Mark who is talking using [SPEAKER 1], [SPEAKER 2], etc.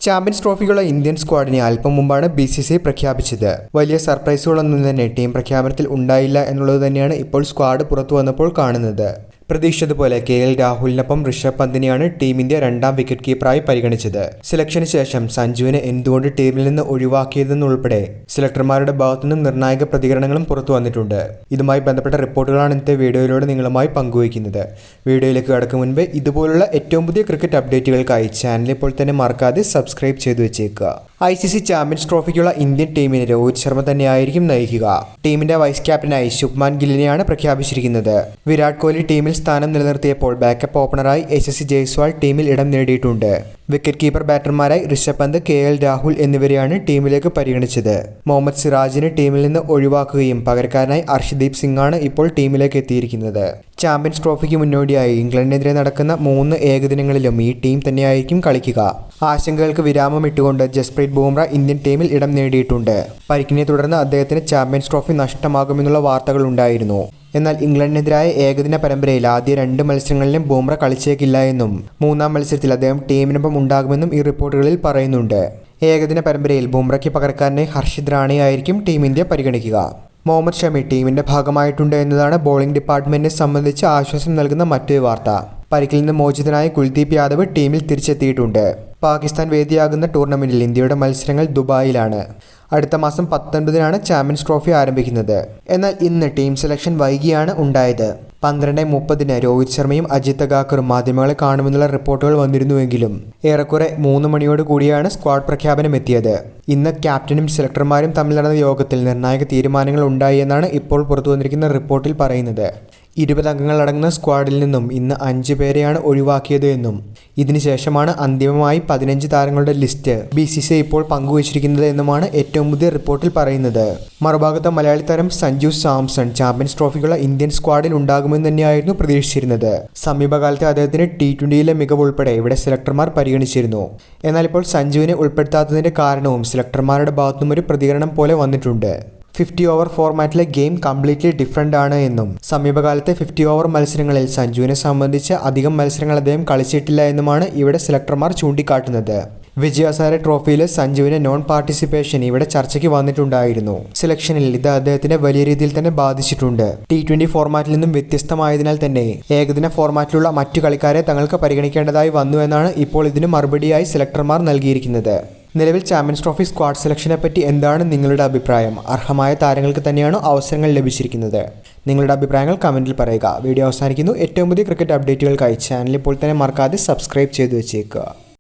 [SPEAKER 1] Champions ട്രോഫിക്കുള്ള Indian സ്ക്വാഡിനെ അല്പം മുമ്പാണ് BCCI പ്രഖ്യാപിച്ചത്. വലിയ സർപ്രൈസുകളൊന്നും തന്നെ ടീം പ്രഖ്യാപനത്തിൽ ഉണ്ടായില്ല എന്നുള്ളത് തന്നെയാണ് ഇപ്പോൾ സ്ക്വാഡ് പുറത്തു വന്നപ്പോൾ കാണുന്നത്. പ്രതീക്ഷിച്ചതുപോലെ KL രാഹുലിനൊപ്പം ഋഷഭ് പന്തിനെയാണ് ടീം ഇന്ത്യ രണ്ടാം വിക്കറ്റ് കീപ്പറായി പരിഗണിച്ചത്. സെലക്ഷന് ശേഷം സഞ്ജുവിനെ എന്തുകൊണ്ട് ടീമിൽ നിന്ന് ഒഴിവാക്കിയതെന്നുൾപ്പെടെ സെലക്ടർമാരുടെ ഭാഗത്തുനിന്നും നിർണായക പ്രതികരണങ്ങളും പുറത്തു വന്നിട്ടുണ്ട്. ഇതുമായി ബന്ധപ്പെട്ട റിപ്പോർട്ടുകളാണ് ഇന്നത്തെ വീഡിയോയിലൂടെ നിങ്ങളുമായി പങ്കുവയ്ക്കുന്നത്. വീഡിയോയിലേക്ക് കടക്കും മുൻപ് ഇതുപോലുള്ള ഏറ്റവും പുതിയ ക്രിക്കറ്റ് അപ്ഡേറ്റുകൾക്കായി ചാനൽ ഇപ്പോൾ തന്നെ മറക്കാതെ സബ്സ്ക്രൈബ് ചെയ്തു വെച്ചേക്കുക. ICC ചാമ്പ്യൻസ് ട്രോഫിക്കുള്ള ഇന്ത്യൻ ടീമിനെ രോഹിത് ശർമ്മ തന്നെയായിരിക്കും നയിക്കുക. ടീമിന്റെ വൈസ് ക്യാപ്റ്റനായി ശുഭ്മാൻ ഗില്ലിനെയാണ് പ്രഖ്യാപിച്ചിരിക്കുന്നത്. വിരാട് കോഹ്ലി ടീമിൽ സ്ഥാനം നിലനിർത്തിയപ്പോൾ ബാക്കപ്പ് ഓപ്പണറായി SSC ജയ്സ്വാൾ ടീമിൽ ഇടം നേടിയിട്ടുണ്ട്. Wicket keeper ബാറ്റർമാരായി Rishabh Pant, KL Rahul എന്നിവരെയാണ് ടീമിലേക്ക് പരിഗണിച്ചത്. മുഹമ്മദ് സിറാജിനെ ടീമിൽ നിന്ന് ഒഴിവാക്കുകയും പകരക്കാരനായി അർഷ്ദീപ് സിംഗാണ് ഇപ്പോൾ ടീമിലേക്ക് എത്തിയിരിക്കുന്നത്. ചാമ്പ്യൻസ് ട്രോഫിക്ക് മുന്നോടിയായി ഇംഗ്ലണ്ടിനെതിരെ നടക്കുന്ന 3 ഏകദിനങ്ങളിലും ഈ ടീം തന്നെയായിരിക്കും കളിക്കുക. ആശങ്കകൾക്ക് വിരാമം ഇട്ടുകൊണ്ട് ജസ്പ്രീത് ബുംറ ഇന്ത്യൻ ടീമിൽ ഇടം നേടിയിട്ടുണ്ട്. പരിക്കിനെ തുടർന്ന് അദ്ദേഹത്തിന് ചാമ്പ്യൻസ് ട്രോഫി നഷ്ടമാകുമെന്നുള്ള വാർത്തകൾ ഉണ്ടായിരുന്നു. എന്നാൽ ഇംഗ്ലണ്ടിനെതിരായ ഏകദിന പരമ്പരയിൽ ആദ്യ 2 മത്സരങ്ങളിലും ബുംറ കളിച്ചേക്കില്ല എന്നും 3-ാം മത്സരത്തിൽ അദ്ദേഹം ടീമിനൊപ്പം ഉണ്ടാകുമെന്നും ഈ റിപ്പോർട്ടുകളിൽ പറയുന്നുണ്ട്. ഏകദിന പരമ്പരയിൽ ബുംറയ്ക്ക് പകരക്കാരനെ ഹർഷിത് റാണയായിരിക്കും ടീം ഇന്ത്യ പരിഗണിക്കുക. മുഹമ്മദ് ഷമി ടീമിന്റെ ഭാഗമായിട്ടുണ്ട് എന്നതാണ് ബോളിംഗ് ഡിപ്പാർട്ട്മെന്റിനെ സംബന്ധിച്ച് ആശ്വാസം നൽകുന്ന മറ്റൊരു വാർത്ത. പരിക്കിൽ നിന്ന് മോചിതനായ കുൽദീപ് യാദവ് ടീമിൽ തിരിച്ചെത്തിയിട്ടുണ്ട്. പാകിസ്ഥാൻ വേദിയാകുന്ന ടൂർണമെന്റിൽ ഇന്ത്യയുടെ മത്സരങ്ങൾ ദുബായിലാണ്. അടുത്ത മാസം 19-നാണ് ചാമ്പ്യൻസ് ട്രോഫി ആരംഭിക്കുന്നത്. എന്നാൽ ഇന്ന് ടീം സെലക്ഷൻ വൈകിയാണ് ഉണ്ടായത്. 12:30-ന് രോഹിത് ശർമ്മയും അജിത് അഗാക്കറും മാധ്യമങ്ങളെ കാണുമെന്നുള്ള റിപ്പോർട്ടുകൾ വന്നിരുന്നുവെങ്കിലും ഏറെക്കുറെ 3 മണിയോട് കൂടിയാണ് സ്ക്വാഡ് പ്രഖ്യാപനം എത്തിയത്. ഇന്ന് ക്യാപ്റ്റനും സെലക്ടർമാരും തമ്മിൽ നടന്ന യോഗത്തിൽ നിർണായക തീരുമാനങ്ങൾ ഉണ്ടായി എന്നാണ് ഇപ്പോൾ പുറത്തു വന്നിരിക്കുന്ന റിപ്പോർട്ടിൽ പറയുന്നത്. 20 അംഗങ്ങളടങ്ങുന്ന സ്ക്വാഡിൽ നിന്നും ഇന്ന് 5 പേരെയാണ് ഒഴിവാക്കിയത് എന്നും ഇതിനുശേഷമാണ് അന്തിമമായി 15 താരങ്ങളുടെ ലിസ്റ്റ് BCCI ഇപ്പോൾ പങ്കുവച്ചിരിക്കുന്നത് എന്നുമാണ് ഏറ്റവും പുതിയ റിപ്പോർട്ടിൽ പറയുന്നത്. മറുഭാഗത്ത് മലയാളി താരം സഞ്ജു സാംസൺ ചാമ്പ്യൻസ് ട്രോഫിക്കുള്ള ഇന്ത്യൻ സ്ക്വാഡിൽ ഉണ്ടാകുമെന്ന് തന്നെയായിരുന്നു പ്രതീക്ഷിച്ചിരുന്നത്. സമീപകാലത്തെ അദ്ദേഹത്തിന് T20യിലെ മികവ് ഉൾപ്പെടെ ഇവിടെ സെലക്ടർമാർ പരിഗണിച്ചിരുന്നു. എന്നാൽ ഇപ്പോൾ സഞ്ജുവിനെ ഉൾപ്പെടുത്താത്തതിന്റെ കാരണവും സെലക്ടർമാരുടെ ഭാഗത്തുനിന്നും ഒരു പ്രതികരണം പോലെ വന്നിട്ടുണ്ട്. 50 ഓവർ ഫോർമാറ്റിലെ ഗെയിം കംപ്ലീറ്റ്ലി ഡിഫറൻ്റ് ആണ് എന്നും സമീപകാലത്തെ 50 ഓവർ മത്സരങ്ങളിൽ സഞ്ജുവിനെ സംബന്ധിച്ച് അധികം മത്സരങ്ങൾ അദ്ദേഹം കളിച്ചിട്ടില്ല എന്നുമാണ് ഇവിടെ സെലക്ടർമാർ ചൂണ്ടിക്കാട്ടുന്നത്. വിജയ് ഹസാരെ ട്രോഫിയിലെ സഞ്ജുവിന്റെ നോൺ പാർട്ടിസിപ്പേഷൻ ഇവിടെ ചർച്ചയ്ക്ക് വന്നിട്ടുണ്ടായിരുന്നു. സെലക്ഷനിൽ ഇത് അദ്ദേഹത്തിന് വലിയ രീതിയിൽ തന്നെ ബാധിച്ചിട്ടുണ്ട്. T20 ഫോർമാറ്റിൽ നിന്നും വ്യത്യസ്തമായതിനാൽ തന്നെ ഏകദിന ഫോർമാറ്റിലുള്ള മറ്റു കളിക്കാരെ തങ്ങൾക്ക് പരിഗണിക്കേണ്ടതായി വന്നു എന്നാണ് ഇപ്പോൾ ഇതിന് മറുപടിയായി സെലക്ടർമാർ നൽകിയിരിക്കുന്നത്. നിലവിൽ ചാമ്പ്യൻസ് ട്രോഫി സ്ക്വാഡ് സെലക്ഷനെ പറ്റി എന്താണ് നിങ്ങളുടെ അഭിപ്രായം? അർഹമായ താരങ്ങൾക്ക് തന്നെയാണോ അവസരങ്ങൾ ലഭിച്ചിരിക്കുന്നത്? നിങ്ങളുടെ അഭിപ്രായങ്ങൾ കമൻറ്റിൽ പറയുക. വീഡിയോ അവസാനിക്കുന്നു. ഏറ്റവും പുതിയ ക്രിക്കറ്റ് അപ്ഡേറ്റുകൾക്കായി ചാനൽ ഇപ്പോൾ തന്നെ മറക്കാതെ സബ്സ്ക്രൈബ് ചെയ്തു വെച്ചേക്കുക.